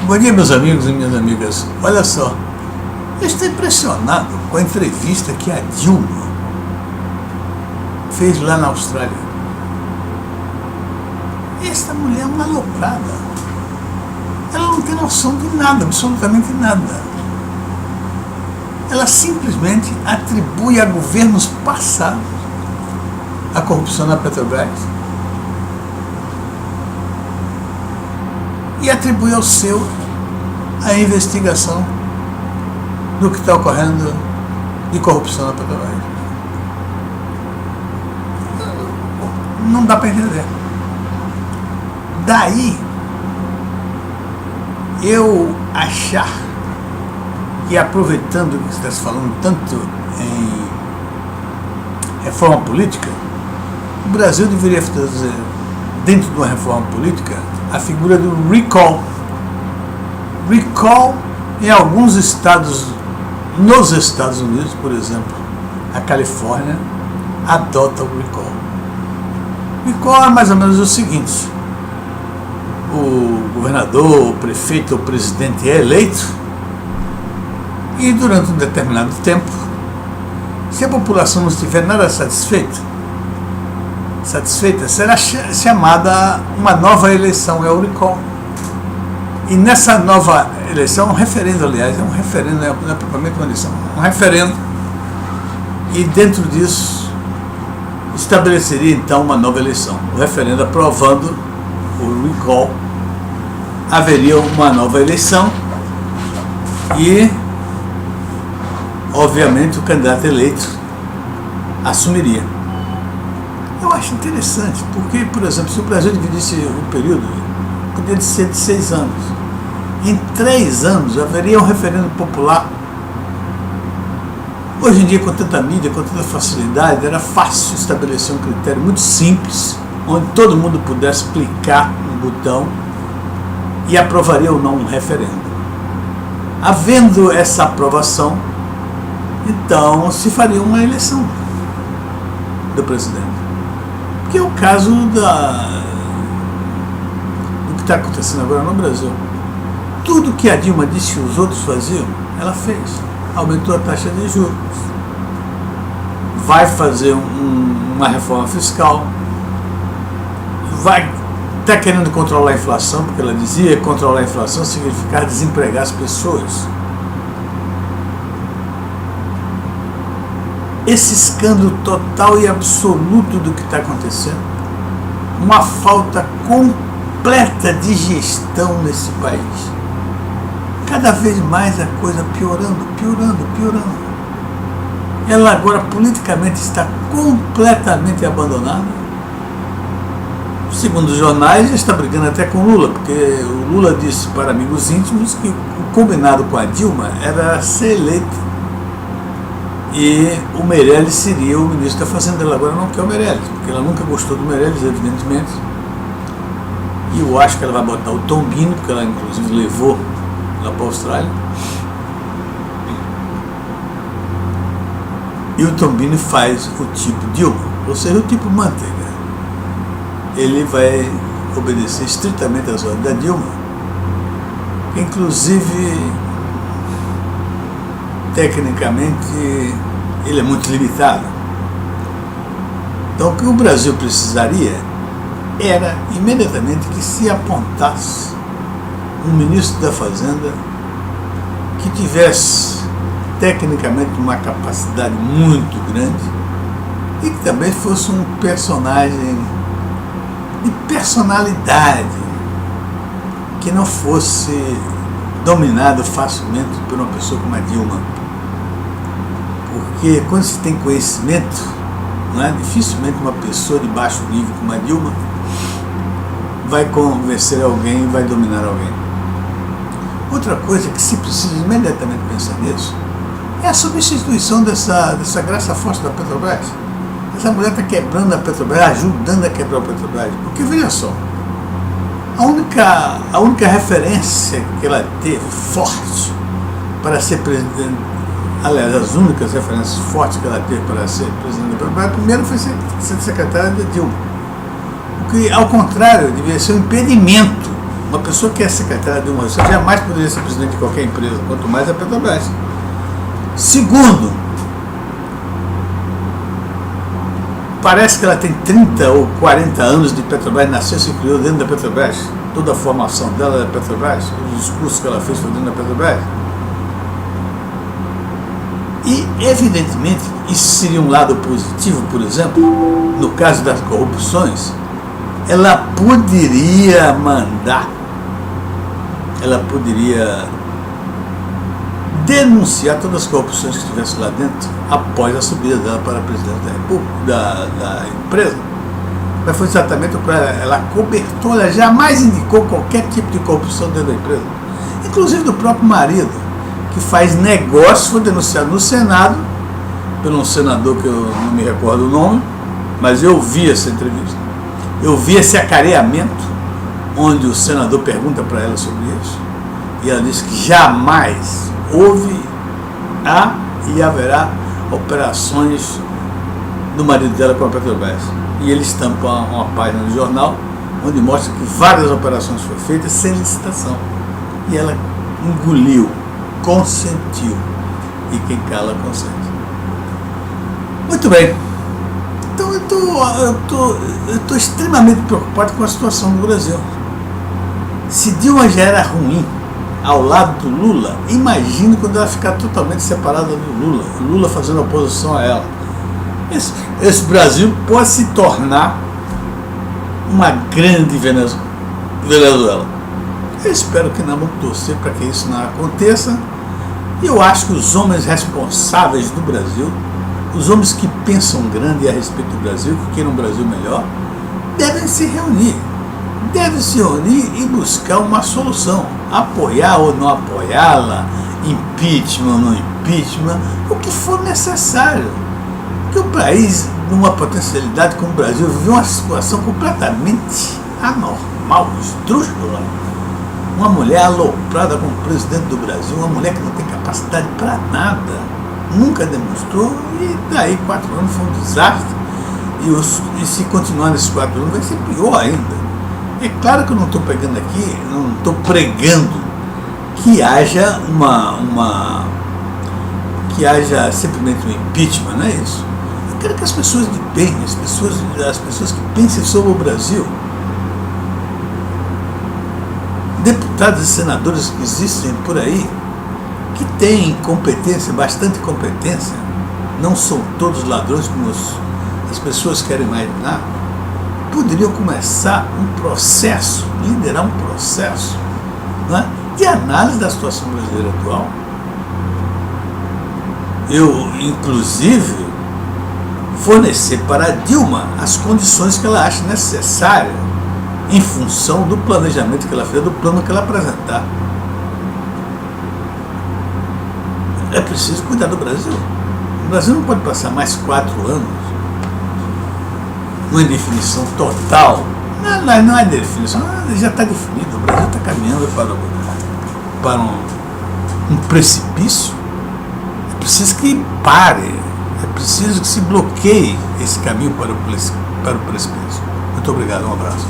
Bom dia, meus amigos e minhas amigas. Olha só, eu estou impressionado com a entrevista que a Dilma fez lá na Austrália. Essa mulher é uma aloprada. Ela não tem noção de nada, absolutamente nada. Ela simplesmente atribui a governos passados a corrupção na Petrobras e atribui ao seu a investigação do que está ocorrendo de corrupção na Petrobras. Não dá para entender. Daí eu achar que, aproveitando que está se falando tanto em reforma política, o Brasil deveria fazer, dentro de uma reforma política, a figura do recall. Recall em alguns estados, nos Estados Unidos, por exemplo, a Califórnia adota o recall. Recall é mais ou menos o seguinte: o governador, o prefeito ou o presidente é eleito e durante um determinado tempo, se a população não estiver nada satisfeita, será chamada uma nova eleição, é o recall. E nessa nova eleição, um referendo, aliás, não é propriamente uma eleição, um referendo, e dentro disso estabeleceria então uma nova eleição. O referendo aprovando o recall, haveria uma nova eleição e, obviamente, o candidato eleito assumiria. Eu acho interessante, porque, por exemplo, se o Brasil dividisse o período, poderia ser de 6 anos. Em 3 anos haveria um referendo popular. Hoje em dia, com tanta mídia, com tanta facilidade, era fácil estabelecer um critério muito simples, onde todo mundo pudesse clicar no botão e aprovaria ou não um referendo. Havendo essa aprovação, então se faria uma eleição do presidente. Que é o caso do que está acontecendo agora no Brasil. Tudo que a Dilma disse que os outros faziam, ela fez. Aumentou a taxa de juros, vai fazer uma reforma fiscal, está querendo controlar a inflação, porque ela dizia que controlar a inflação significava desempregar as pessoas. Esse escândalo total e absoluto do que está acontecendo, uma falta completa de gestão nesse país. Cada vez mais a coisa piorando. Ela agora politicamente está completamente abandonada. Segundo os jornais, já está brigando até com o Lula, porque o Lula disse para amigos íntimos que o combinado com a Dilma era ser eleito e o Meirelles seria o ministro da Fazenda. Ela agora não quer o Meirelles, porque ela nunca gostou do Meirelles, evidentemente. E eu acho que ela vai botar o Tombini, porque ela inclusive levou lá para a Austrália. E o Tombini faz o tipo Dilma, ou seja, o tipo manteiga. Ele vai obedecer estritamente às ordens da Dilma, que inclusive, tecnicamente, ele é muito limitado. Então, o que o Brasil precisaria era, imediatamente, que se apontasse um ministro da Fazenda que tivesse, tecnicamente, uma capacidade muito grande e que também fosse um personagem de personalidade, que não fosse dominado facilmente por uma pessoa como a Dilma. Porque quando se tem conhecimento, não é? Dificilmente uma pessoa de baixo nível como a Dilma vai convencer alguém, vai dominar alguém. Outra coisa que se precisa imediatamente pensar nisso é a substituição dessa graça forte da Petrobras. Essa mulher está quebrando a Petrobras, ajudando a quebrar a Petrobras. Porque, veja só, a única referência que ela teve forte para ser presidente, aliás, as únicas referências fortes que ela teve para ser presidente da Petrobras, primeiro foi ser secretária de Dilma. O que, ao contrário, devia ser um impedimento, Uma pessoa que é secretária de uma rede jamais poderia ser presidente de qualquer empresa, quanto mais a Petrobras. Segundo, parece que ela tem 30 ou 40 anos de Petrobras, nasceu e se criou dentro da Petrobras. Toda a formação dela é da Petrobras, os discursos que ela fez foi dentro da Petrobras. E, evidentemente, isso seria um lado positivo, por exemplo, no caso das corrupções, ela poderia mandar, ela poderia denunciar todas as corrupções que estivessem lá dentro após a subida dela para a presidência da República, da empresa. Mas foi exatamente o que ela cobertou, ela jamais indicou qualquer tipo de corrupção dentro da empresa, inclusive do próprio marido, que faz negócio, foi denunciado no Senado, por um senador que eu não me recordo o nome, mas eu vi essa entrevista, eu vi esse acareamento, onde o senador pergunta para ela sobre isso, e ela disse que jamais houve, há e haverá operações do marido dela com a Petrobras. E ele estampa uma página no jornal, onde mostra que várias operações foram feitas sem licitação. E ela engoliu, consentiu. E quem cala, consente. Muito bem. Então eu estou extremamente preocupado com a situação do Brasil. Se Dilma já era ruim ao lado do Lula, imagine quando ela ficar totalmente separada do Lula, o Lula fazendo oposição a ela. Esse Brasil pode se tornar uma grande Venezuela. Eu espero que não, vamos torcer para que isso não aconteça. E eu acho que os homens responsáveis do Brasil, os homens que pensam grande a respeito do Brasil, que queiram um Brasil melhor, devem se reunir e buscar uma solução, apoiar ou não apoiá-la, impeachment ou não impeachment, o que for necessário. Porque o país, numa potencialidade como o Brasil, vive uma situação completamente anormal, esdrúxula. Uma mulher aloprada como presidente do Brasil, uma mulher que não tem capacidade para nada, nunca demonstrou, e daí 4 anos foi um desastre. E se continuar nesses 4 anos vai ser pior ainda. É claro que eu não estou pegando aqui, não estou pregando que haja que haja simplesmente um impeachment, não é isso? Eu quero que as pessoas de bem, as pessoas que pensem sobre o Brasil, deputados e senadores que existem por aí, que têm competência, bastante competência, não são todos ladrões como as pessoas querem imaginar, poderiam começar um processo, liderar um processo, não é, de análise da situação brasileira atual. Eu, inclusive, fornecer para a Dilma as condições que ela acha necessárias em função do planejamento que ela fez, do plano que ela apresentar. É preciso cuidar do Brasil. O Brasil não pode passar mais 4 anos numa indefinição total. Não é definição, já está definido. O Brasil está caminhando para um precipício. É preciso que pare, é preciso que se bloqueie esse caminho para o precipício. Muito obrigado, um abraço.